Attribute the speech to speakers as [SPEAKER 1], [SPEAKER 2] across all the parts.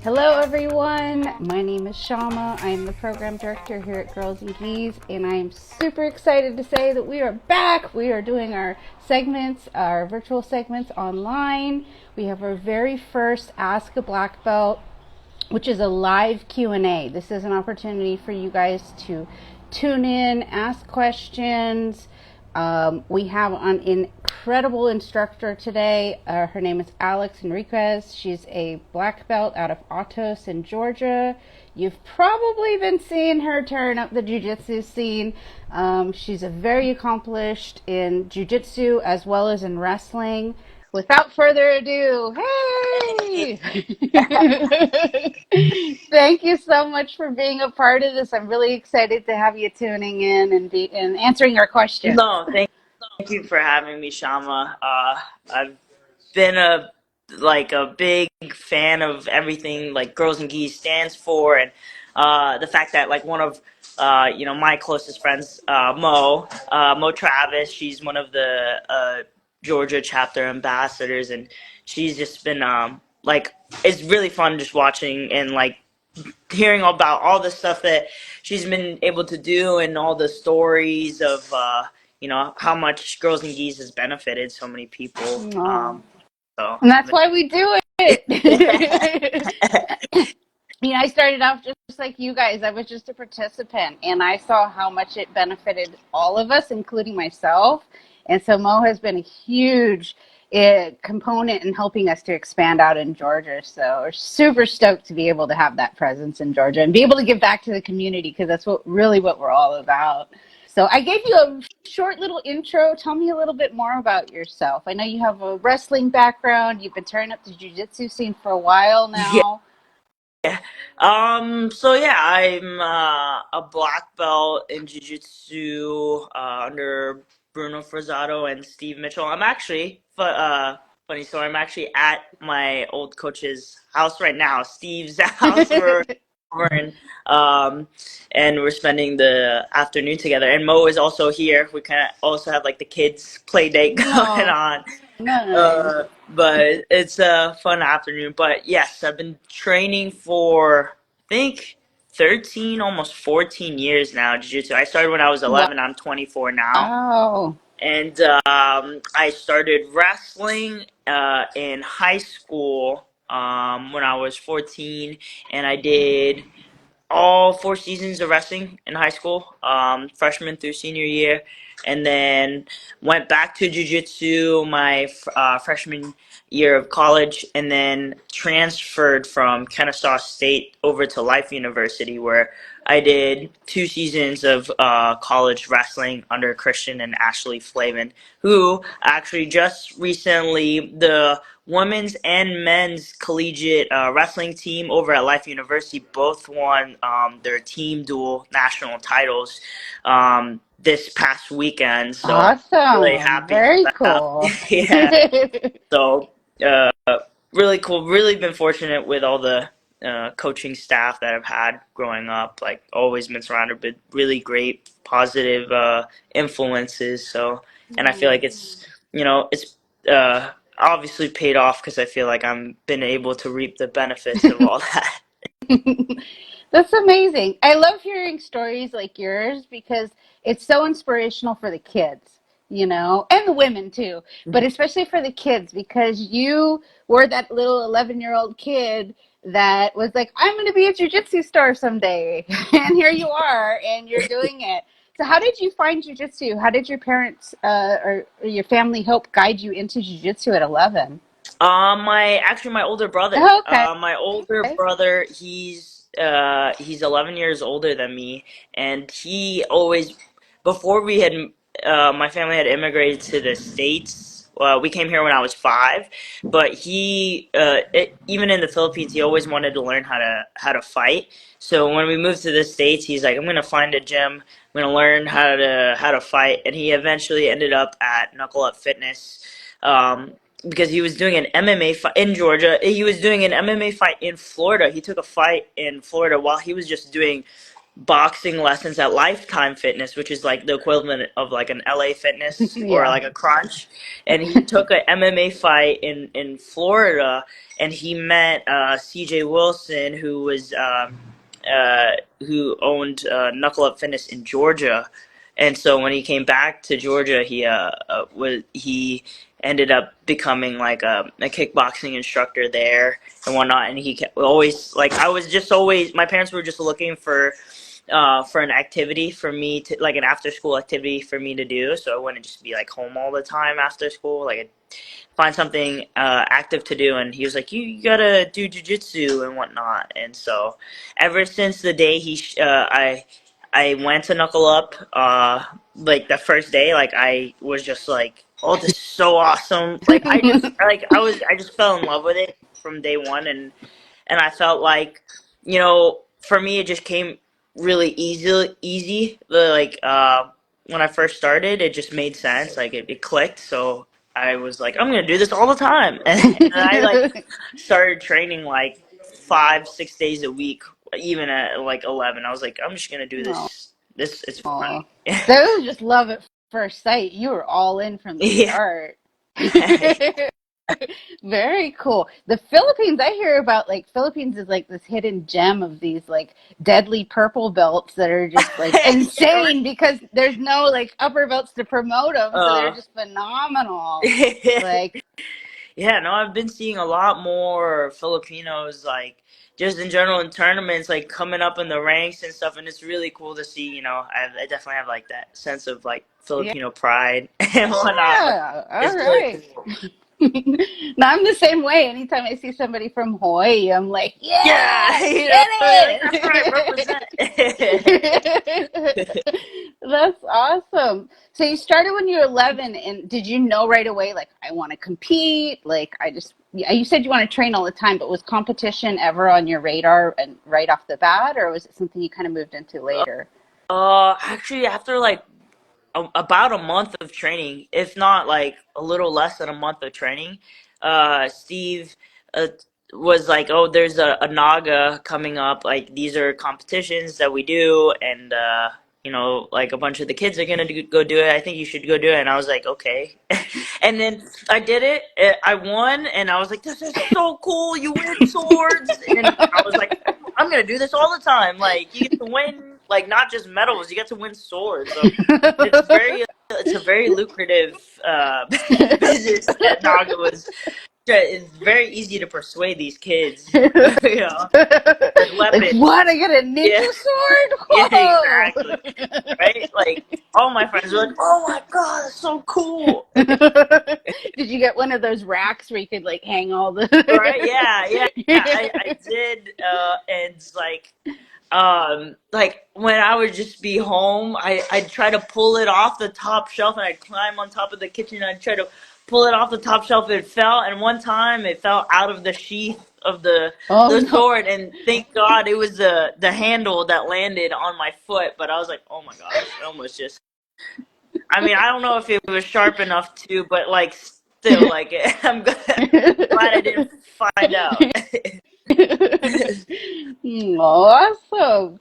[SPEAKER 1] Hello everyone, my name is Shama. I am the program director here at Girls and Geese, and I am super excited to say that we are back. We are doing our segments, our virtual segments online. We have our very first Ask a Black Belt, which is a live Q&A. This is an opportunity for you guys to tune in, ask questions. We have an incredible instructor today. Her name is Alex Enriquez. She's a black belt out of Atos in Georgia. You've probably been seeing her turn up the jiu-jitsu scene. She's a very accomplished in jiu-jitsu as well as in wrestling. Without further ado, hey! Thank you so much for being a part of this. I'm really excited to have you tuning in and answering our questions.
[SPEAKER 2] No, thank you for having me, Shama. I've been a big fan of everything like Girls and Geese stands for, and the fact that like one of my closest friends, Mo Travis, she's one of the Georgia chapter ambassadors, and she's just been it's really fun just watching and like hearing about all the stuff that she's been able to do and all the stories of how much Girls and Geese has benefited so many people.
[SPEAKER 1] Oh,
[SPEAKER 2] So
[SPEAKER 1] and that's why we do it. I started off just like you guys. I was just a participant, and I saw how much it benefited all of us, including myself. And so Mo has been a huge component in helping us to expand out in Georgia. So we're super stoked to be able to have that presence in Georgia and be able to give back to the community, because that's what we're all about. So I gave you a short little intro. Tell me a little bit more about yourself. I know you have a wrestling background. You've been turning up the jiu-jitsu scene for a while
[SPEAKER 2] yeah.
[SPEAKER 1] now.
[SPEAKER 2] So yeah, I'm a black belt in jiu-jitsu under Bruno Frazatto and Steve Mitchell. I'm actually, funny story. I'm actually at my old coach's house right now, Steve's house. We're and and we're spending the afternoon together. And Mo is also here. We kind of also have like the kids play date going
[SPEAKER 1] No,
[SPEAKER 2] on.
[SPEAKER 1] nice.
[SPEAKER 2] But it's a fun afternoon. But yes, I've been training for I think 13, almost 14 years now, jiu-jitsu. I started when I was 11. I'm 24 now.
[SPEAKER 1] Wow.
[SPEAKER 2] And I started wrestling in high school when I was 14, and I did all 4 seasons of wrestling in high school, freshman through senior year, and then went back to jiu-jitsu my freshman year of college, and then transferred from Kennesaw State over to Life University, where I did 2 seasons of college wrestling under Christian and Ashley Flavin, who actually just recently the women's and men's collegiate wrestling team over at Life University both won their team dual national titles this past weekend. So really
[SPEAKER 1] Awesome.
[SPEAKER 2] happy for
[SPEAKER 1] Very
[SPEAKER 2] that.
[SPEAKER 1] cool.
[SPEAKER 2] Yeah. So uh, really cool. Really been fortunate with all the coaching staff that I've had growing up. Like always been surrounded with really great positive influences. So and I feel like it's obviously paid off because I feel like I'm been able to reap the benefits of all that.
[SPEAKER 1] That's amazing. I love hearing stories like yours because it's so inspirational for the kids, and the women too, but especially for the kids, because you were that little 11-year-old kid that was like, I'm going to be a jujitsu star someday. And here you are, and you're doing it. So, how did you find jujitsu? How did your parents or your family help guide you into jujitsu at 11?
[SPEAKER 2] My older brother.
[SPEAKER 1] Oh, okay.
[SPEAKER 2] My older brother, he's 11 years older than me, and he always before we had my family had immigrated to the States. We came here when I was 5, but even in the Philippines, he always wanted to learn how to fight. So when we moved to the States, he's like, "I'm gonna find a gym. I'm gonna learn how to fight." And he eventually ended up at Knuckle Up Fitness. Because he was doing an MMA fight in Georgia. He was doing an MMA fight in Florida. He took a fight in Florida while he was just doing boxing lessons at Lifetime Fitness, which is like the equivalent of like an LA Fitness or
[SPEAKER 1] Yeah.
[SPEAKER 2] like a Crunch. And he took a MMA fight in Florida, and he met CJ Wilson, who owned Knuckle Up Fitness in Georgia. And so when he came back to Georgia, he ended up becoming like a kickboxing instructor there and whatnot. And he kept, always like I was just always my parents were just looking for an activity for me to like an after school activity for me to do, so I wouldn't just be like home all the time after school. Like I'd find something active to do, and he was like, you gotta do jujitsu and whatnot. And so ever since the day I went to Knuckle Up, like the first day, like I was just like, oh, this is so awesome. Like I just fell in love with it from day one. And I felt like, for me, it just came really easy. When I first started, it just made sense. Like it clicked. So I was like, I'm gonna do this all the time, and I like started training like 5-6 days a week, even at like 11. I was like, I'm just gonna do
[SPEAKER 1] Oh,
[SPEAKER 2] this. This it's fun.
[SPEAKER 1] so it was just love at first sight. You were all in from the
[SPEAKER 2] Yeah.
[SPEAKER 1] start. Very cool. The Philippines, I hear about like Philippines is like this hidden gem of these like deadly purple belts that are just like
[SPEAKER 2] Yeah,
[SPEAKER 1] insane because there's no like upper belts to promote them, so they're
[SPEAKER 2] right.
[SPEAKER 1] just phenomenal. Like,
[SPEAKER 2] Yeah, no, I've been seeing a lot more Filipinos, like, just in general in tournaments, like, coming up in the ranks and stuff, and it's really cool to see, I definitely have, like, that sense of, like,
[SPEAKER 1] yeah,
[SPEAKER 2] Filipino pride and whatnot, but
[SPEAKER 1] all
[SPEAKER 2] it's really
[SPEAKER 1] right.
[SPEAKER 2] cool.
[SPEAKER 1] Now I'm the same way. Anytime I see somebody from Hawaii, I'm like,
[SPEAKER 2] Yeah,
[SPEAKER 1] yeah, get
[SPEAKER 2] like, that's right, represent.
[SPEAKER 1] it. That's awesome. So you started when you were 11, and did you know right away, like, I want to compete? Like, yeah, you said you want to train all the time, but was competition ever on your radar and right off the bat, or was it something you kind of moved into later?
[SPEAKER 2] Actually, after, like, about a month of training, if not like a little less than a month of training. Steve uh, was like, "Oh, there's a Naga coming up. Like these are competitions that we do, and like a bunch of the kids are gonna go do it. I think you should go do it." And I was like, "Okay." And then I did it. I won, and I was like, "This is so cool! You win swords!" And I was like, "I'm gonna do this all the time. Like you get to win, like not just medals, you get to win swords." So it's a very lucrative business that Naga was. It's very easy to persuade these kids, with
[SPEAKER 1] Like,
[SPEAKER 2] weapons.
[SPEAKER 1] what? I get a ninja
[SPEAKER 2] Yeah,
[SPEAKER 1] sword?
[SPEAKER 2] yeah,
[SPEAKER 1] Whoa!
[SPEAKER 2] exactly. Right? Like all my friends were like, "Oh my god, that's so cool!"
[SPEAKER 1] Did you get one of those racks where you could like hang all the?
[SPEAKER 2] Right? Yeah, yeah, yeah. I did, and it's like when I would just be home, I'd try to pull it off the top shelf, and I'd climb on top of the kitchen, and I'd try to pull it off the top shelf. It fell, and one time it fell out of the sheath of
[SPEAKER 1] Oh
[SPEAKER 2] the
[SPEAKER 1] no!
[SPEAKER 2] sword, and thank God it was the handle that landed on my foot. But I was like, oh my gosh, it almost just. I mean, I don't know if it was sharp enough to, but like still, like glad I didn't find out.
[SPEAKER 1] Awesome.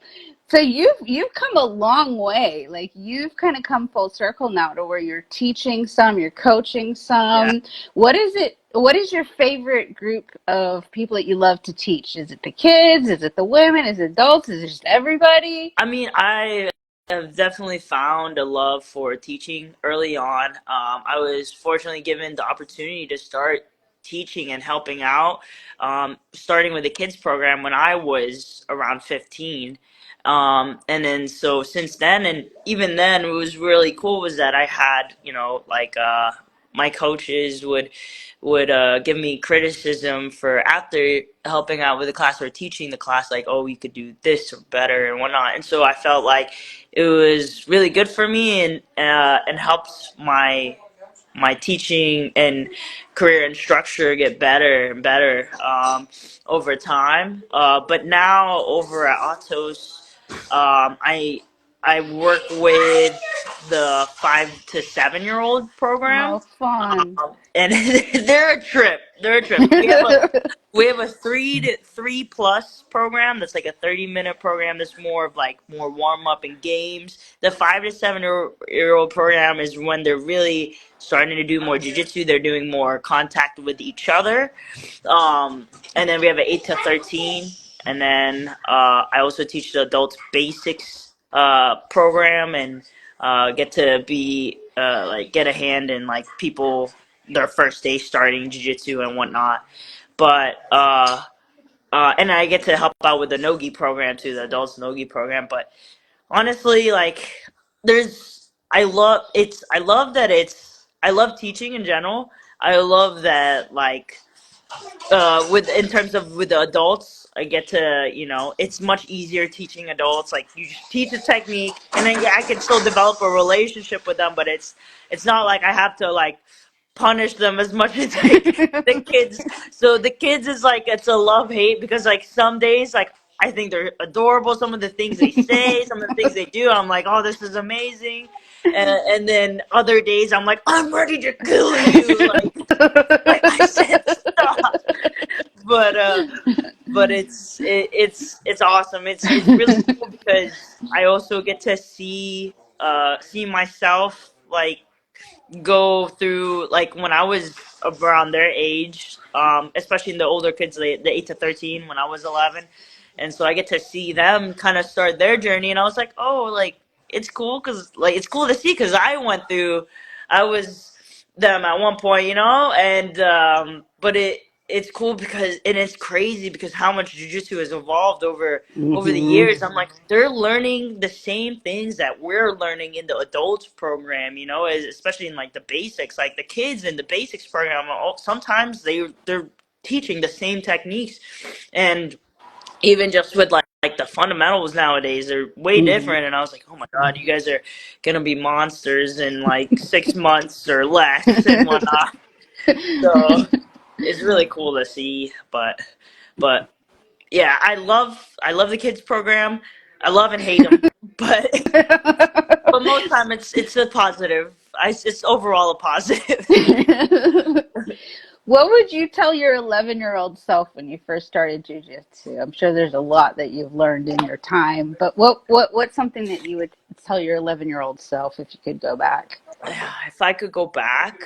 [SPEAKER 1] So you've come a long way. Like you've kind of come full circle now to where you're teaching some, you're coaching
[SPEAKER 2] Yeah.
[SPEAKER 1] some. What is it? What is your favorite group of people that you love to teach? Is it the kids? Is it the women? Is it adults? Is it just everybody?
[SPEAKER 2] I mean, I have definitely found a love for teaching early on. I was fortunately given the opportunity to start teaching and helping out, starting with the kids program when I was around 15. And then so since then, and even then, what was really cool was that I had, my coaches would give me criticism for after helping out with the class or teaching the class, like, oh, you could do this or better and whatnot. And so I felt like it was really good for me, and helps my teaching and career and structure get better and better, over time. But now over at Atos, I work with the 5 to 7 year old program,
[SPEAKER 1] Oh, fun.
[SPEAKER 2] and they're a trip. They're a trip. We have We have a 3 to 3 plus program that's like a 30-minute program that's more of like more warm up and games. The 5 to 7 year old program is when they're really starting to do more jiu-jitsu. They're doing more contact with each other. And then we have an 8 to 13, and then I also teach the adults basics program, and get to be like get a hand in like people their first day starting jiu-jitsu and whatnot. But and I get to help out with the nogi program too, the adults nogi program. But honestly, like I love that I love teaching in general. I love that like with in terms of with the adults, I get to, it's much easier teaching adults. Like you just teach a technique, and then yeah, I can still develop a relationship with them. But it's not like I have to like punish them as much as like the kids. So the kids is like it's a love hate, because like some days like I think they're adorable. Some of the things they say, some of the things they do, I'm like, oh, this is amazing. And then other days I'm like, I'm ready to kill you. Like I said, stop. But it's awesome. It's really cool because I also get to see myself like go through, like when I was around their age, especially in the older kids, the 8 to 13 when I was 11, and so I get to see them kind of start their journey, and I was like, oh, like it's cool because like it's cool to see because I was them at one point, and but it's cool because, and it's crazy because how much jujitsu has evolved over the
[SPEAKER 1] Mhm.
[SPEAKER 2] years. I'm like, they're learning the same things that we're learning in the adults program, especially in like the basics. Like the kids in the basics program, sometimes they're teaching the same techniques, and even just with like the fundamentals nowadays, they're way
[SPEAKER 1] Mhm.
[SPEAKER 2] different. And I was like, oh my god, you guys are gonna be monsters in like 6 months or less and whatnot. So it's really cool to see, but yeah, I love the kids program. I love and hate them, but but most time it's a positive. It's overall a positive.
[SPEAKER 1] What would you tell your 11-year-old self when you first started jujitsu? I'm sure there's a lot that you've learned in your time, but what's something that you would tell your 11-year-old self if you could go back?
[SPEAKER 2] If I could go back,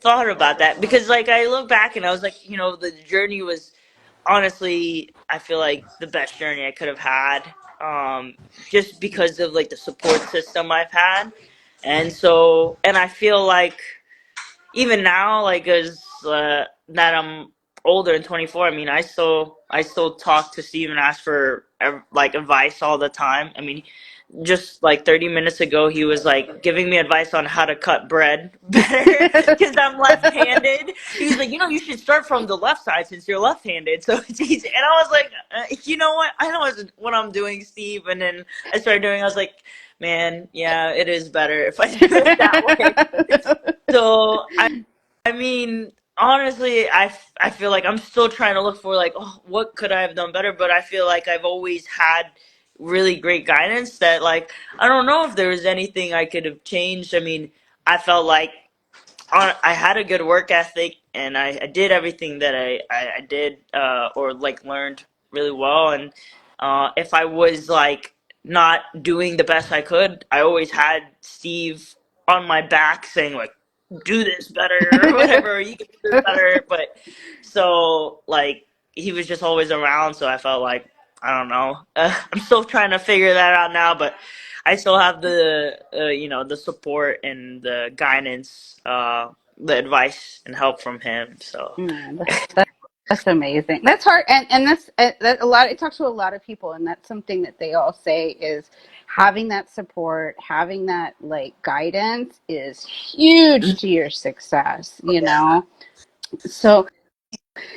[SPEAKER 2] thought about that because like I look back and I was like, the journey was honestly, I feel like the best journey I could have had, just because of like the support system I've had, and I feel like even now, like as that I'm older and 24, I mean, I still talk to Steve and ask for like advice all the time. I mean, just like 30 minutes ago, he was like giving me advice on how to cut bread better because I'm left-handed. He was like, you should start from the left side since you're left-handed, so it's easy. And I was like, you know what? I know what I'm doing, Steve. And then I started doing. I was like, man, yeah, it is better if I do it that way. So I mean, honestly, I feel like I'm still trying to look for like, oh, what could I have done better? But I feel like I've always had really great guidance that like I don't know if there was anything I could have changed. I mean, I felt like I had a good work ethic, and I did everything that I did, or like learned really well. And if I was like not doing the best I could, I always had Steve on my back saying like, do this better or whatever, or you can do this better. But so like he was just always around, so I felt like I don't know. I'm still trying to figure that out now, but I still have the support and the guidance, the advice and help from him. So
[SPEAKER 1] Yeah, that's amazing. That's hard, and that a lot. It talks to a lot of people, and that's something that they all say is having that support, having that like guidance is huge to your success.
[SPEAKER 2] yeah.
[SPEAKER 1] So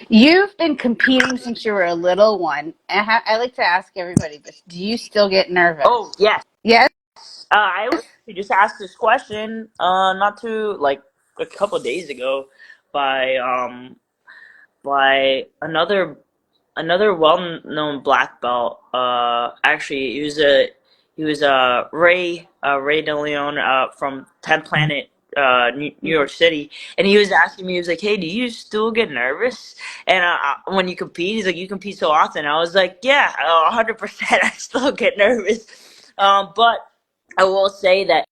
[SPEAKER 1] you've been competing since you were a little one. I like to ask everybody this: do you still get
[SPEAKER 2] Oh
[SPEAKER 1] nervous?
[SPEAKER 2] yes.
[SPEAKER 1] Yes.
[SPEAKER 2] I was just asked this question, not too like a couple of days ago, by another well-known black belt. Actually, he was Ray De Leon, from 10 Planet New York City, and he was asking me, he was like, "Hey, do you still get nervous?" And when you compete, he's like, "You compete so often." I was like, "Yeah, 100%. I still get nervous." But I will say that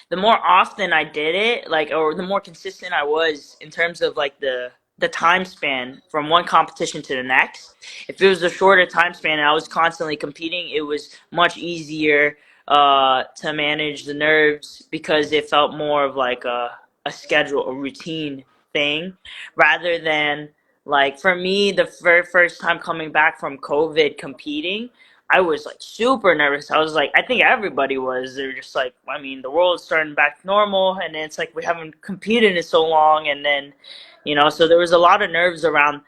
[SPEAKER 2] the more often I did it, like, or the more consistent I was in terms of like the time span from one competition to the next. If it was a shorter time span and I was constantly competing, it was much easier to manage the nerves because it felt more of like a schedule, a routine thing, rather than like for me the very first time coming back from COVID competing. I was like super nervous. I was like, I think everybody was. They're just like, I mean, the world's starting back to normal, and it's like we haven't competed in so long, and then, so there was a lot of nerves around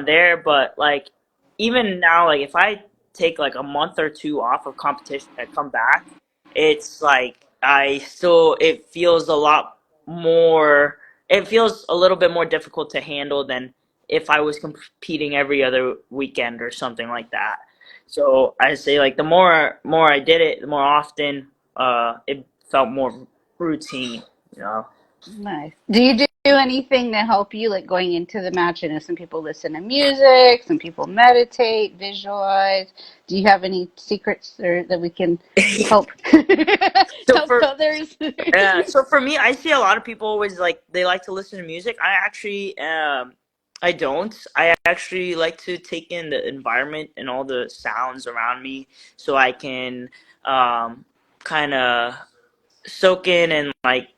[SPEAKER 2] there. But like, even now, like if I take like a month or two off of competition and come back, it's like it feels a lot more. It feels a little bit more difficult to handle than if I was competing every other weekend or something like that. So I say like the more I did it, the more often it felt more routine, you know.
[SPEAKER 1] Nice. Do you do anything to help you, like going into the match? I know some people listen to music, some people meditate, visualize. Do you have any secrets or that we can help
[SPEAKER 2] so
[SPEAKER 1] help
[SPEAKER 2] for
[SPEAKER 1] others?
[SPEAKER 2] so for me, I see a lot of people always like they like to listen to music. I actually I don't. I actually like to take in the environment and all the sounds around me so I can kind of soak in and like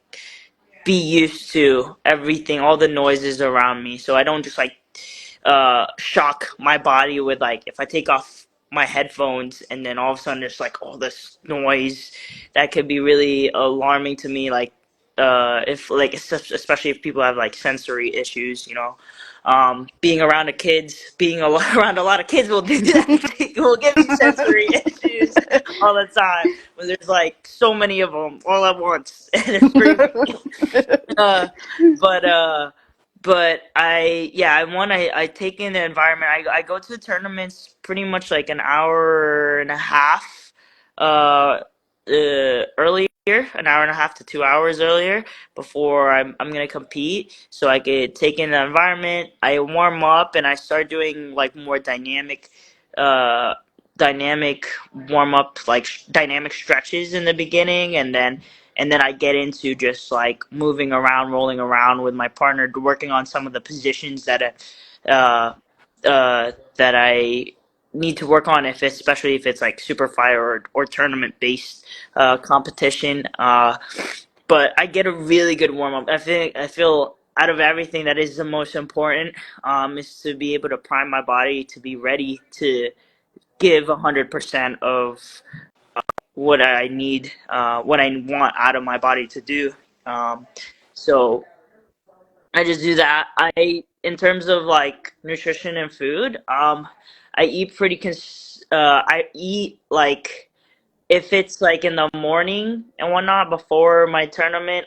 [SPEAKER 2] be used to everything, all the noises around me, so I don't just like shock my body with like if I take off my headphones and then all of a sudden there's like all this noise that could be really alarming to me. Like if like especially if people have like sensory issues, being around around a lot of kids will do that. Will give you sensory issues all the time when there's like so many of them all at once and they're screaming. uh, but I take in the environment. I go to the tournaments pretty much like an hour and a half earlier, an hour and a half to 2 hours earlier before I'm gonna compete, so I could take in the environment. I warm up and I start doing like more uh dynamic warm up, like dynamic stretches in the beginning, and then I get into just like moving around, rolling around with my partner, working on some of the positions uh, that I need to work on, especially if it's like super fire or tournament based competition. But I get a really good warm up. I feel out of everything that is the most important is to be able to prime my body to be ready to give 100% of what I need, what I want out of my body to do. Um, so I just do that. In terms of like nutrition and food, I eat I eat like if it's like in the morning and whatnot before my tournament,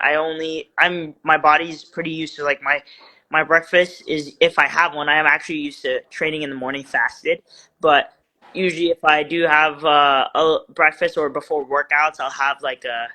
[SPEAKER 2] my body's pretty used to like my breakfast is, if I have one. I am actually used to training in the morning fasted, but usually if I do have a breakfast or before workouts, I'll have like a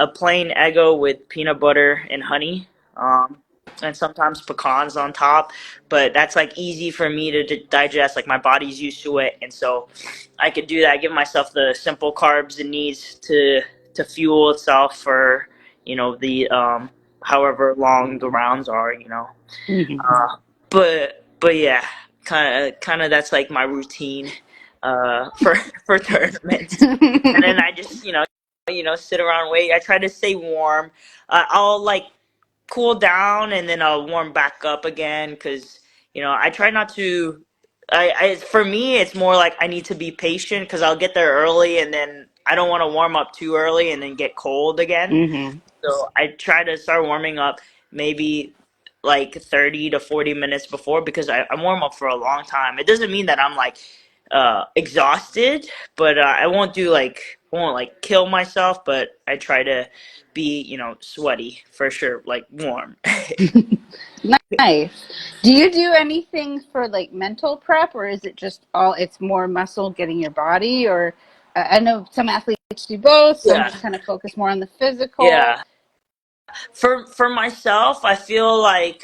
[SPEAKER 2] plain Eggo with peanut butter and honey. Um, and sometimes pecans on top, but that's like easy for me to digest. Like my body's used to it, and so I could do that. Give myself the simple carbs it needs to fuel itself for the however long the rounds are.
[SPEAKER 1] Mhm.
[SPEAKER 2] Uh, but yeah, kind of that's like my routine for for tournaments, and then I just sit around, wait. I try to stay warm. I'll like cool down and then I'll warm back up again because I try not to. For me, it's more like I need to be patient because I'll get there early and then I don't want to warm up too early and then get cold again.
[SPEAKER 1] Mhm.
[SPEAKER 2] So I try to start warming up maybe like 30 to 40 minutes before, because I warm up for a long time. It doesn't mean that I'm like exhausted, but I won't like kill myself, but I try to be sweaty for sure, like warm.
[SPEAKER 1] Nice. Do you do anything for like mental prep, or is it just all? It's more muscle getting your body, or I know some athletes do both. Some
[SPEAKER 2] Yeah,
[SPEAKER 1] just kind of focus more on the physical.
[SPEAKER 2] yeah. For myself, I feel like,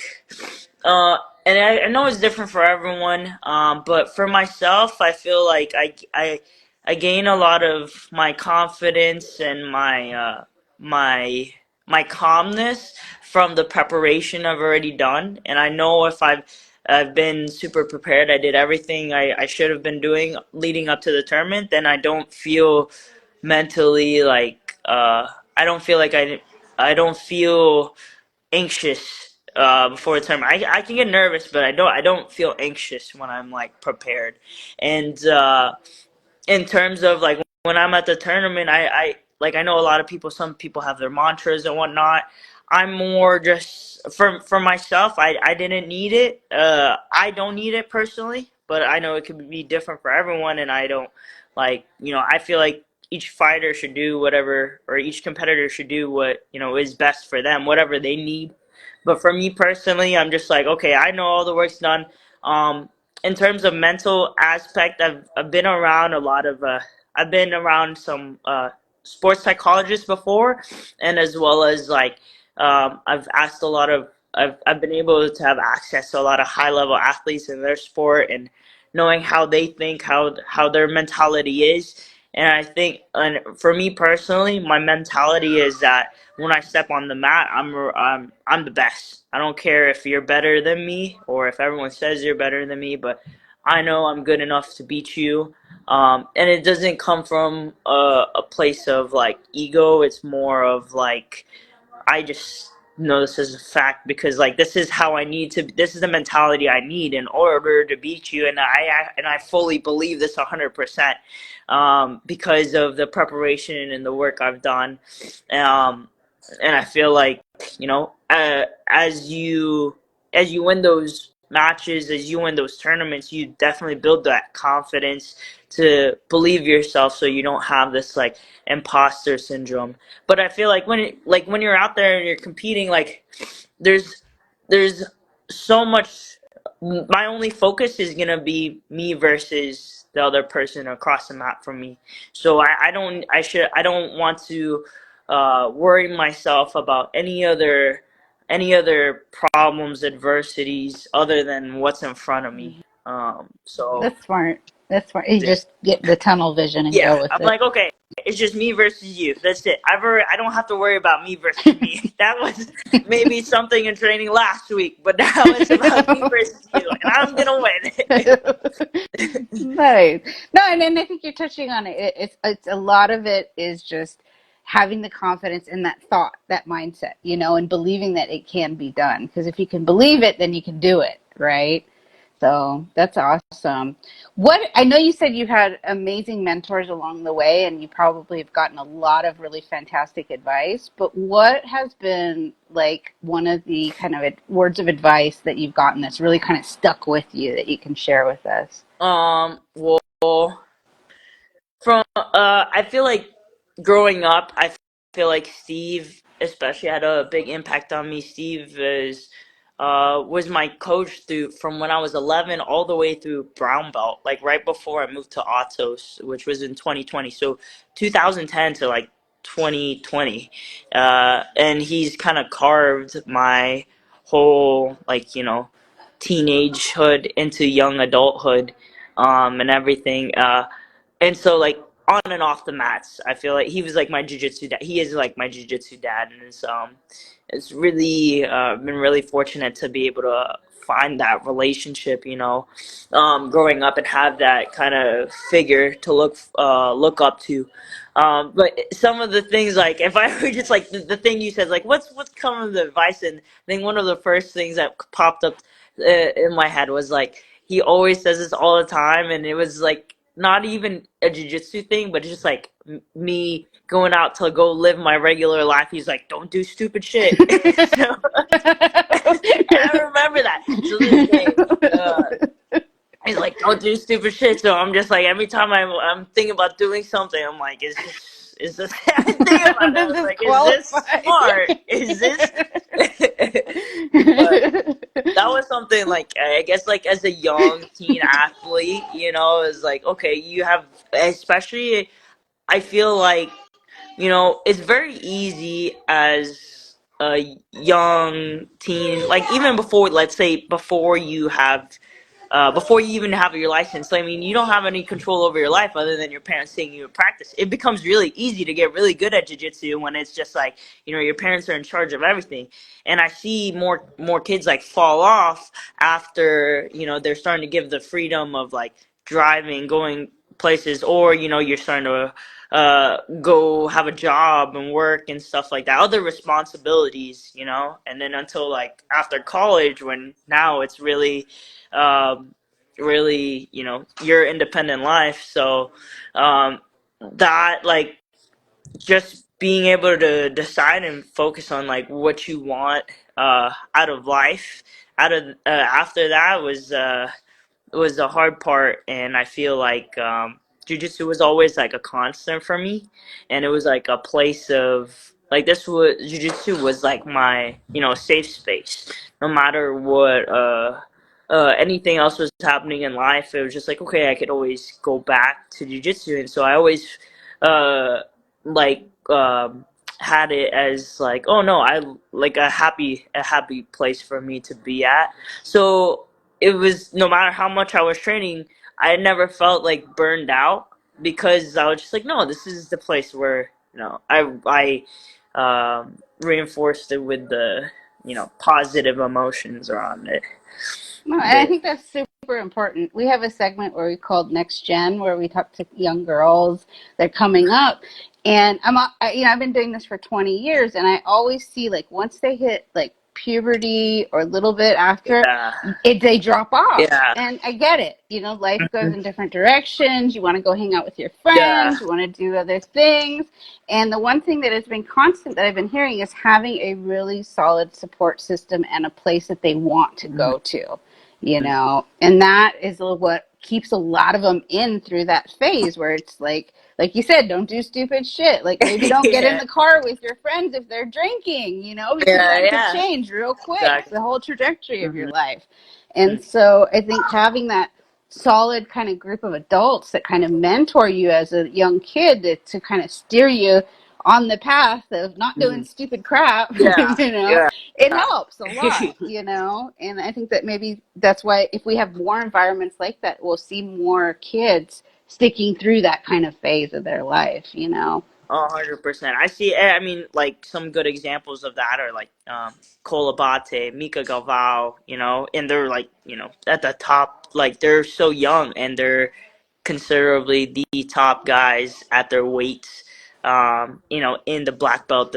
[SPEAKER 2] uh, and I know it's different for everyone, but for myself, I feel like I gain a lot of my confidence and my my calmness from the preparation I've already done, and I know if I've been super prepared, I did everything I should have been doing leading up to the tournament, then I don't feel mentally like I don't feel like I don't feel anxious before the tournament. I can get nervous, but I don't feel anxious when I'm like prepared. And in terms of like when I'm at the tournament, I like I know a lot of people. Some people have their mantras and whatnot. I'm more just for myself. I didn't need it. I don't need it personally, but I know it could be different for everyone, and I don't like I feel like each fighter should do whatever, or each competitor should do what is best for them, whatever they need. But for me personally, I'm just like, okay, I know all the work's done. Um, in terms of mental aspect, I've been around a lot of I've been around some sports psychologists before, and as well as like I've asked a lot of I've been able to have access to a lot of high level athletes in their sport and knowing how they think, how their mentality is. And I think, and for me personally, my mentality is that when I step on the mat, I'm the best. I don't care if you're better than me or if everyone says you're better than me, but I know I'm good enough to beat you. And it doesn't come from a place of like ego. It's more of like I just know this is a fact because like this is how I need to. This is the mentality I need in order to beat you, and I fully believe this 100%, because of the preparation and the work I've done, um, and I feel like as you win those matches, as you win those tournaments, you definitely build that confidence to believe yourself, so you don't have this like imposter syndrome. But I feel like when you're out there and you're competing, like there's there's so much. My only focus is gonna be me versus the other person across the map from me. So I don't want to worry myself about any other problems, adversities other than what's in front of me. So
[SPEAKER 1] That's smart. That's smart. You just get the tunnel vision and
[SPEAKER 2] yeah,
[SPEAKER 1] go with
[SPEAKER 2] I'm
[SPEAKER 1] it.
[SPEAKER 2] like, okay, it's just me versus you. That's it. I don't have to worry about me versus me. That was maybe something in training last week, but now it's about me versus you, and I'm gonna win.
[SPEAKER 1] Nice. No, and I think you're touching on it. It's a lot of it is just having the confidence in that thought, that mindset, and believing that it can be done. Because if you can believe it, then you can do it, right? So that's awesome. What I know you said you had amazing mentors along the way, and you probably have gotten a lot of really fantastic advice. But what has been like one of the kind of words of advice that you've gotten that's really kind of stuck with you that you can share with us?
[SPEAKER 2] Well, from I feel like growing up, I feel like Steve especially had a big impact on me. Steve was my coach through from when I was 11 all the way through brown belt, like right before I moved to Atos, which was in 2020. So 2010 to like 2020, and he's kind of carved my whole like teenagehood into young adulthood, and everything. And so like on and off the mats, I feel like he was like my jujitsu dad. He is like my jujitsu dad, and it's really been really fortunate to be able to find that relationship. Growing up and have that kind of figure to look up to. But some of the things, like if I were just like the thing you said, like what's come of the advice, and I think one of the first things that popped up in my head was like he always says this all the time, and it was like not even a jiu-jitsu thing, but just like me going out to go live my regular life. He's like, don't do stupid shit. So I remember that. So this day, uh, he's like, don't do stupid shit. So I'm just like, every time I'm thinking about doing something, I'm like, is this I think about it. I
[SPEAKER 1] Does
[SPEAKER 2] was
[SPEAKER 1] this
[SPEAKER 2] like, is this
[SPEAKER 1] qualify?
[SPEAKER 2] smart? Is this but that was something like I guess like as a young teen athlete, is like okay, you have, especially I feel like it's very easy as a young teen, like even before, let's say before you even have your license. I mean, you don't have any control over your life other than your parents taking you to practice. It becomes really easy to get really good at jiu-jitsu when it's just like, your parents are in charge of everything. And I see more kids like fall off after, they're starting to give the freedom of like driving, going places, or, you're starting to go have a job and work and stuff like that, other responsibilities, and then until like after college, when now it's really, your independent life. So that, like, just being able to decide and focus on like what you want out of life, out of after that was the hard part. And I feel like jiu-jitsu was always like a constant for me, and it was like a place of like, this was jiu-jitsu was like my safe space. No matter what anything else was happening in life, it was just like, okay, I could always go back to jiu-jitsu. And so I always uh like had it as like, oh no, I like a happy place for me to be at. So it was, no matter how much I was training, I never felt like burned out, because I was just like, no, this is the place where I reinforced it with the positive emotions around it.
[SPEAKER 1] No, and I
[SPEAKER 2] But
[SPEAKER 1] think that's super important. We have a segment where we called Next Gen, where we talk to young girls that are coming up. And I've been doing this for 20 years, and I always see like once they hit like puberty or a little bit after,
[SPEAKER 2] yeah,
[SPEAKER 1] they drop off.
[SPEAKER 2] yeah,
[SPEAKER 1] And I get it. Life goes
[SPEAKER 2] mhm,
[SPEAKER 1] in different directions. You want to go hang out with your
[SPEAKER 2] yeah,
[SPEAKER 1] friends. You want to do other things. And the one thing that has been constant that I've been hearing is having a really solid support system and a place that they want to
[SPEAKER 2] mhm,
[SPEAKER 1] go to, and that is what keeps a lot of them in through that phase where it's like you said, don't do stupid shit. Like maybe don't get in
[SPEAKER 2] yeah,
[SPEAKER 1] the car with your friends if they're drinking, because
[SPEAKER 2] yeah,
[SPEAKER 1] that could
[SPEAKER 2] yeah,
[SPEAKER 1] change real quick
[SPEAKER 2] exactly.
[SPEAKER 1] the whole trajectory of your
[SPEAKER 2] Hmm.
[SPEAKER 1] life. And so I think having that solid kind of group of adults that kind of mentor you as a young kid to kind of steer you on the path of not doing
[SPEAKER 2] Hmm.
[SPEAKER 1] stupid crap,
[SPEAKER 2] Yeah, yeah,
[SPEAKER 1] it helps a lot, and I think that maybe that's why if we have more environments like that, we'll see more kids sticking through that kind of phase of their life.
[SPEAKER 2] 100%. I see. I mean, like some good examples of that are like Cole Abate, Mika Galvao, and they're like, at the top. Like, they're so young, and they're considerably the top guys at their weights. In the black belt,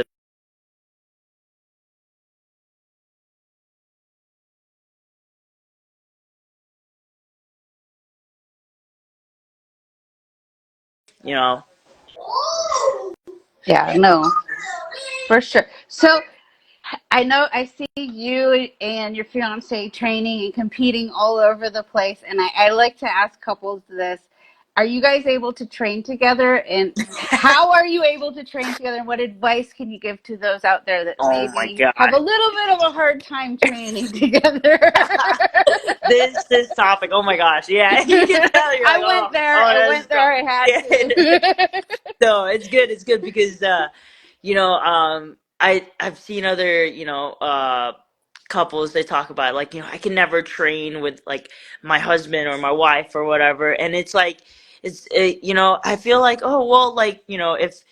[SPEAKER 2] you know.
[SPEAKER 1] Yeah, no, for sure. So I know I see you and your fiance training and competing all over the place, and I like to ask couples this. Are you guys able to train together? And how are you able to train together? And what advice can you give to those out there that
[SPEAKER 2] Oh my
[SPEAKER 1] maybe have
[SPEAKER 2] god.
[SPEAKER 1] a little bit of a hard time training together?
[SPEAKER 2] This topic. Oh my gosh. Yeah, you can tell. You're
[SPEAKER 1] I
[SPEAKER 2] like,
[SPEAKER 1] went
[SPEAKER 2] oh,
[SPEAKER 1] there.
[SPEAKER 2] oh,
[SPEAKER 1] I
[SPEAKER 2] that's
[SPEAKER 1] went there.
[SPEAKER 2] strong.
[SPEAKER 1] I had
[SPEAKER 2] Yeah.
[SPEAKER 1] to.
[SPEAKER 2] No, it's good. It's good because I've seen other couples, they talk about like, I can never train with like my husband or my wife or whatever, and it's like I feel like, oh well, like, if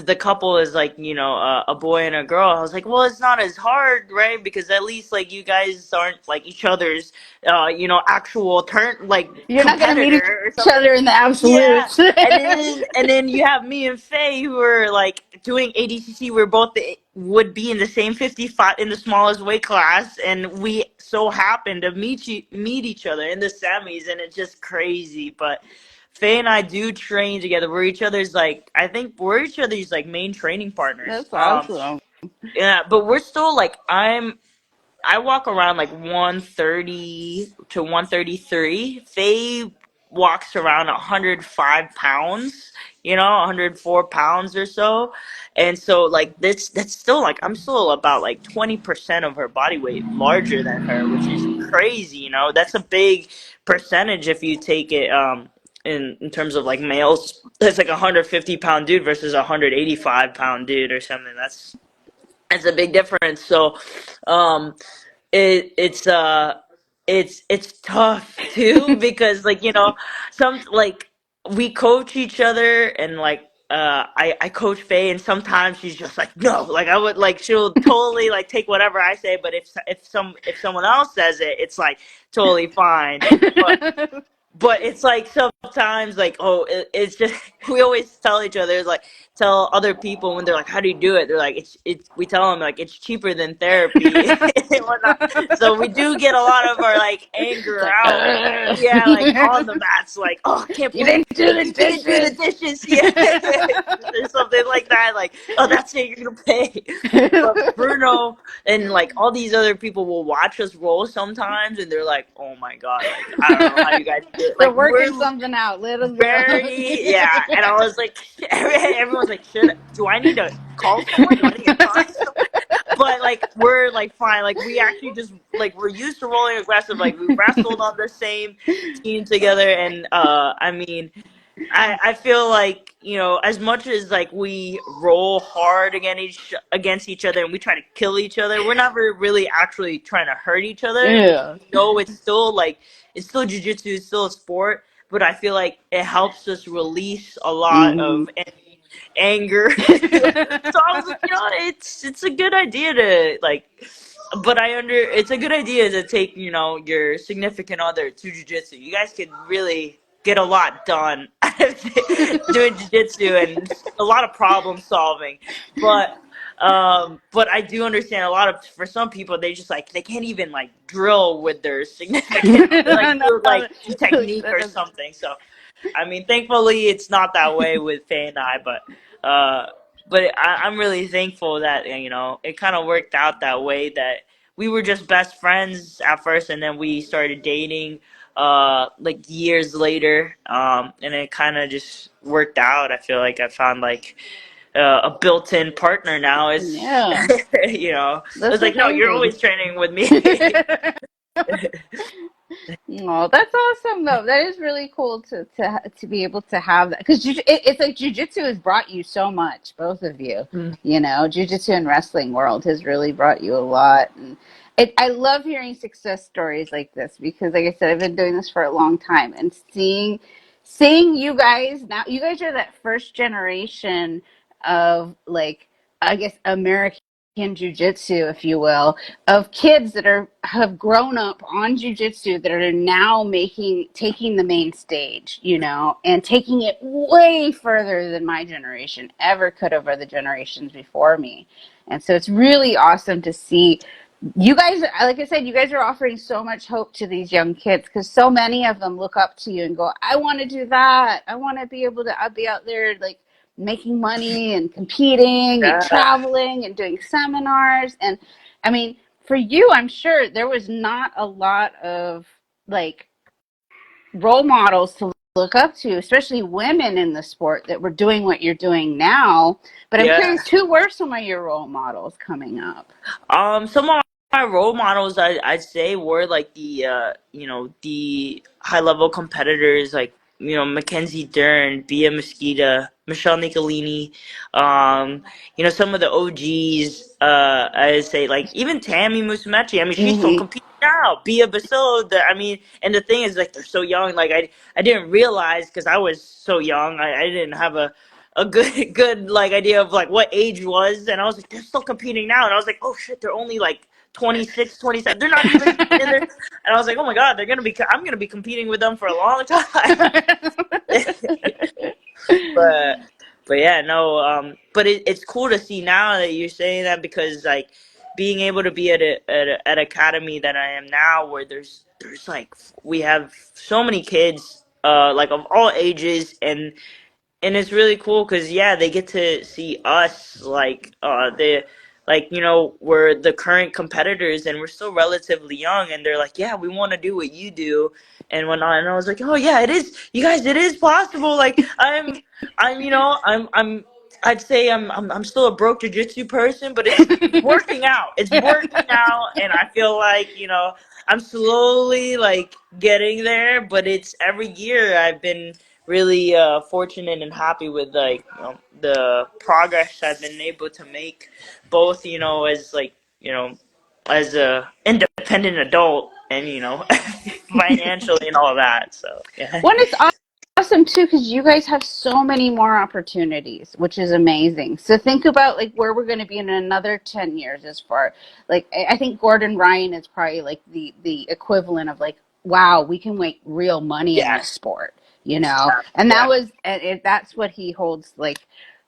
[SPEAKER 2] the couple is like, a boy and a girl, I was like, well, it's not as hard, right? Because at least like you guys aren't like each other's actual turn like
[SPEAKER 1] You're not going to meet
[SPEAKER 2] competitor or
[SPEAKER 1] each
[SPEAKER 2] something.
[SPEAKER 1] other in the
[SPEAKER 2] Yeah,
[SPEAKER 1] absolutes.
[SPEAKER 2] and then you have me and Faye, who are like doing ADCC. We're both would be in the same 55 in the smallest weight class, and we so happen to meet each other in the semis, and it's just crazy. But Faye and I do train together. We're each other's like, I think we're each other's like main training partners.
[SPEAKER 1] That's awesome.
[SPEAKER 2] Yeah, but we're still like, I walk around like 130 to 133. Faye walks around 105 pounds, 104 pounds or so. And so like that's still like, I'm still about like 20% of her body weight larger than her, which is crazy. That's a big percentage if you take it in terms of like males. That's like a 150-pound dude versus a 185-pound dude or something. That's It's a big difference. So, um, it's tough too because like some like we coach each other and like I coach Faye and sometimes she's just like no, like I would like she'll totally like take whatever I say, but if someone else says it, it's like totally fine. But it's like sometimes like it's just we always tell each other, like tell other people when they're like how do you do it, they're like it's we tell them like it's cheaper than therapy and whatnot. So we do get a lot of our like
[SPEAKER 1] It's
[SPEAKER 2] anger
[SPEAKER 1] like,
[SPEAKER 2] out, yeah, like on the mats, like oh I can't
[SPEAKER 1] you
[SPEAKER 2] believe
[SPEAKER 1] didn't do the
[SPEAKER 2] you didn't do the
[SPEAKER 1] dishes.
[SPEAKER 2] dishes, yeah. Or something like that, like oh that's it, you're gonna pay. But Bruno and like all these other people will watch us roll sometimes and they're like oh my god, like I don't know how you guys do it,
[SPEAKER 1] They're
[SPEAKER 2] like
[SPEAKER 1] working
[SPEAKER 2] we're
[SPEAKER 1] something out, little girls.
[SPEAKER 2] very, yeah. And I was like everyone's like do I need to call someone, do I need to find someone, but like we're like fine, like we actually just like we're used to rolling aggressive, like we wrestled on the same team together. And I mean I feel like as much as like we roll hard against each other and we try to kill each other, we're never really actually trying to hurt each other.
[SPEAKER 1] Yeah.
[SPEAKER 2] It's still like it's still jujitsu, it's still a sport, but I feel like it helps us release a lot
[SPEAKER 1] Hmm.
[SPEAKER 2] of any anger. So I was like, it's a good idea to like, but it's a good idea to take your significant other to jujitsu. You guys could really get a lot done doing jiu-jitsu and a lot of problem solving. But I do understand a lot of, for some people, they just like they can't even like drill with their significant other, like
[SPEAKER 1] No,
[SPEAKER 2] do
[SPEAKER 1] like
[SPEAKER 2] technique or
[SPEAKER 1] that
[SPEAKER 2] something. So I mean, thankfully it's not that way with Faye and I, I'm really thankful that it kind of worked out that way, that we were just best friends at first and then we started dating like years later, and it kind of just worked out. I feel like I found like a built-in partner now. Is
[SPEAKER 1] yeah,
[SPEAKER 2] it's
[SPEAKER 1] that's
[SPEAKER 2] like no, you're
[SPEAKER 1] amazing.
[SPEAKER 2] always training with me.
[SPEAKER 1] Oh, that's awesome though. That is really cool to be able to have that because it's like jujitsu has brought you so much, both of you. Jujitsu and wrestling world has really brought you a lot, and I love hearing success stories like this because, like I said, I've been doing this for a long time and seeing you guys now. You guys are that first generation of like I guess American jiu-jitsu, if you will, of kids that have grown up on jujitsu that are now taking the main stage, and taking it way further than my generation ever could have, or the generations before me. And so it's really awesome to see you guys. Like I said, you guys are offering so much hope to these young kids because so many of them look up to you and go, I want to do that. I want to be able to I'll be out there like making money and competing and
[SPEAKER 2] Yeah,
[SPEAKER 1] traveling and doing seminars. And I mean, for you, I'm sure there was not a lot of like role models to look up to, especially women in the sport that were doing what you're doing now. But I'm
[SPEAKER 2] yeah.
[SPEAKER 1] curious, who were some of your role models coming up?
[SPEAKER 2] Some of my role models, I'd say, were like the high level competitors, like Mackenzie Dern, Bia Mesquita, Michelle Nicolini, some of the OGs. I'd say like even Tammy Musumeci. I mean, she's still
[SPEAKER 1] Mm-hmm.
[SPEAKER 2] competing now. Bia Basillo. I mean, and the thing is, like, they're so young. Like, I didn't realize because I was so young. I didn't have a good like idea of like what age was, and I was like they're still competing now, and I was like oh shit, they're only like 26, 27. They're not even in there, and I was like oh my god, I'm gonna be competing with them for a long time. but yeah, no, but it's cool to see now that you're saying that, because like being able to be at academy that I am now, where there's like we have so many kids like of all ages, and it's really cool because yeah, they get to see us like they like we're the current competitors and we're still relatively young, and they're like yeah, we want to do what you do and whatnot. And I was like oh yeah, it is, you guys, it is possible. Like I'm I'd say I'm still a broke jiu-jitsu person, but it's working out. It's working out, and I feel like I'm slowly like getting there. But it's every year I've been really fortunate and happy with like the progress I've been able to make, both as like as a independent adult and financially and all that. So yeah.
[SPEAKER 1] When it's awesome too, because you guys have so many more opportunities, which is amazing. So think about like where we're going to be in another 10 years. As far like I think Gordon Ryan is probably like the equivalent of like, wow, we can make real money in this
[SPEAKER 2] Yes.
[SPEAKER 1] sport, you know. And
[SPEAKER 2] Yeah.
[SPEAKER 1] that's what he holds like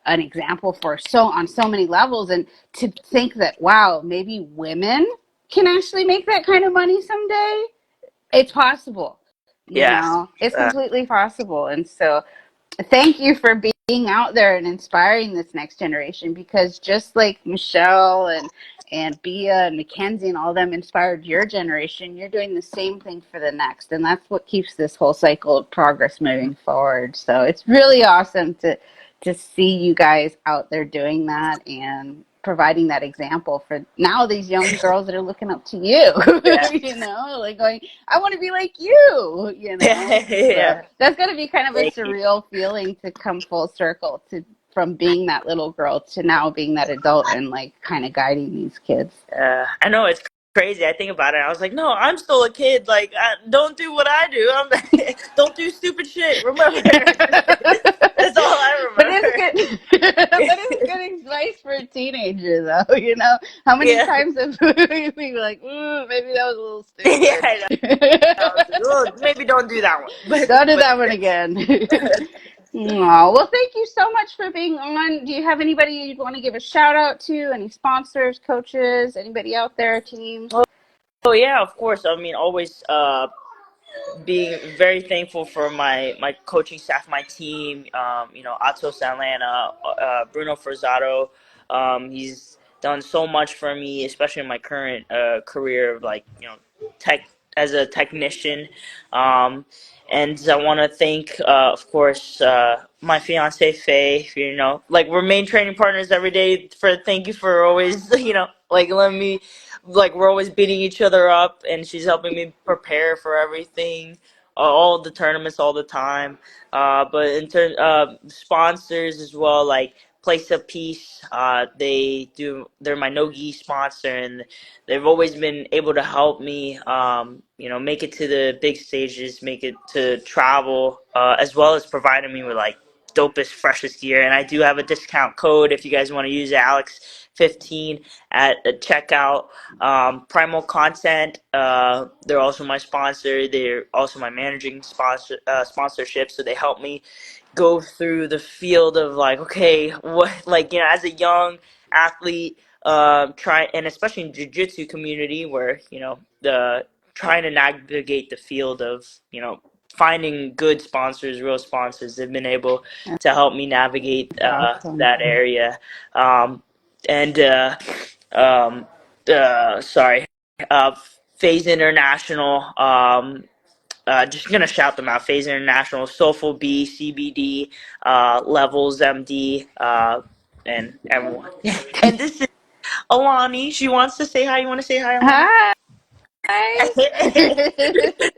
[SPEAKER 1] an example for, so on so many levels. And to think that, wow, maybe women can actually make that kind of money someday, it's possible. You
[SPEAKER 2] Yeah.
[SPEAKER 1] know, it's
[SPEAKER 2] Uh,
[SPEAKER 1] completely possible. And so thank you for being out there and inspiring this next generation, because just like Michelle and Bia and Mackenzie and all of them inspired your generation, you're doing the same thing for the next. And that's what keeps this whole cycle of progress moving forward. So it's really awesome to see you guys out there doing that and providing that example for now these young girls that are looking up to you.
[SPEAKER 2] yeah.
[SPEAKER 1] You know, like going, I want to be like you, you know. So
[SPEAKER 2] Yeah.
[SPEAKER 1] that's got to be kind of a
[SPEAKER 2] Thank you.
[SPEAKER 1] surreal feeling to come full circle to from being that little girl to now being that adult and like kind of guiding these kids.
[SPEAKER 2] I know it's crazy. I think about it. I was like, no, I'm still a kid. Like, don't do what I do. Don't do stupid shit. Remember, that's all I
[SPEAKER 1] But it's
[SPEAKER 2] remember.
[SPEAKER 1] good. But it's good advice for a teenager, though. You know, how many
[SPEAKER 2] Yeah,
[SPEAKER 1] times have we been like, ooh, maybe that was a little
[SPEAKER 2] yeah.
[SPEAKER 1] stupid.
[SPEAKER 2] I know. I was like, oh, maybe don't do that one.
[SPEAKER 1] Don't do
[SPEAKER 2] But
[SPEAKER 1] that one again. Aw, well, thank you so much for being on. Do you have anybody you'd want to give a shout out to? Any sponsors, coaches, anybody out there, teams?
[SPEAKER 2] oh yeah, of course. I mean, always being very thankful for my coaching staff, my team. Atos Atlanta, Bruno Frazatto. He's done so much for me, especially in my current career of like tech as a technician. Um, and I want to thank, of course, my fiance Faye. Like we're main training partners every day. For thank you for always, like letting me, like we're always beating each other up, and she's helping me prepare for everything, all the tournaments, all the time. But in terms of sponsors as well, like Place of Peace, they're my no-gi sponsor, and they've always been able to help me, make it to the big stages, make it to travel, as well as providing me with like dopest, freshest gear. And I do have a discount code if you guys want to use it, Alex15 at the checkout. Primal Content, they're also my sponsor. They're also my managing sponsorship, so they help me go through the field of like, okay, what, like as a young athlete, try, and especially in jiu-jitsu community where the trying to navigate the field of finding good sponsors, real sponsors. They've been able to help me navigate
[SPEAKER 1] Awesome.
[SPEAKER 2] that area. And sorry, uh, Phase International. Just gonna shout them out: Phase International, Soulful B, CBD, Levels MD, and everyone. And this is Alani. She wants to say hi. You want to say hi, Alani?
[SPEAKER 1] Hi.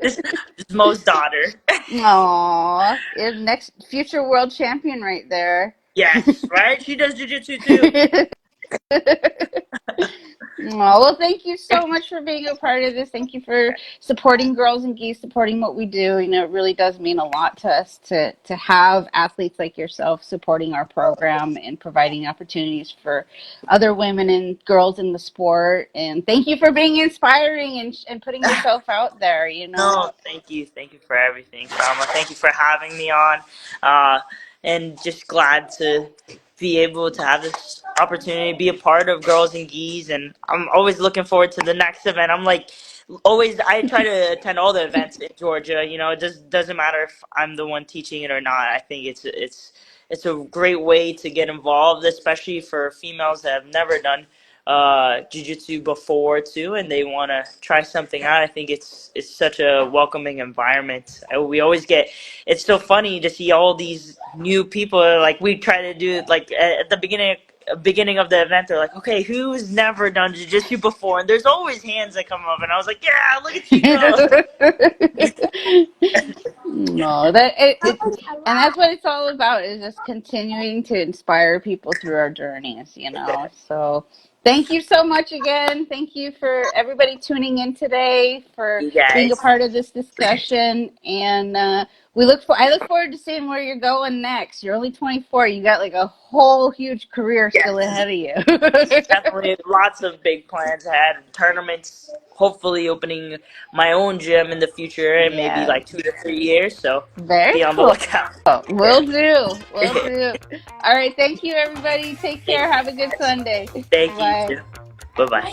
[SPEAKER 2] this is Mo's daughter.
[SPEAKER 1] Aw, next future world champion right there.
[SPEAKER 2] Yes, right. She does jujitsu too.
[SPEAKER 1] Oh, well, thank you so much for being a part of this. Thank you for supporting Girls and Geese, supporting what we do. You know, it really does mean a lot to us to have athletes like yourself supporting our program and providing opportunities for other women and girls in the sport. And thank you for being inspiring and putting yourself out there, you know.
[SPEAKER 2] No, thank you for everything, Shama. Thank you for having me on, uh, and just glad to be able to have this opportunity, be a part of Girls and Geese, and I'm always looking forward to the next event. I'm like, always, I try to attend all the events in Georgia. It just doesn't matter if I'm the one teaching it or not. I think it's a great way to get involved, especially for females that have never done jiu-jitsu before too, and they want to try something out. I think it's such a welcoming environment. We always get, it's so funny to see all these new people, like we try to do, like at the beginning beginning of the event, they're like, okay, who's never done jiu-jitsu before? And there's always hands that come up, and I was like, yeah, look at you go.
[SPEAKER 1] No, and that's what it's all about, is just continuing to inspire people through our journeys, you know. So thank you so much again. Thank you for everybody tuning in today, for
[SPEAKER 2] You
[SPEAKER 1] being a
[SPEAKER 2] guys.
[SPEAKER 1] part of this discussion. And I look forward to seeing where you're going next. You're only 24. You got like a whole huge career still
[SPEAKER 2] Yes.
[SPEAKER 1] ahead of you.
[SPEAKER 2] Definitely lots of big plans ahead. Tournaments, hopefully opening my own gym in the future in maybe
[SPEAKER 1] Yeah.
[SPEAKER 2] like 2 to 3 years. So
[SPEAKER 1] Very
[SPEAKER 2] be on the
[SPEAKER 1] cool.
[SPEAKER 2] lookout.
[SPEAKER 1] Will do. Will do. All right. Thank you, everybody. Take care. Have a good Sunday.
[SPEAKER 2] Thank you
[SPEAKER 1] Bye.
[SPEAKER 2] too. Bye bye.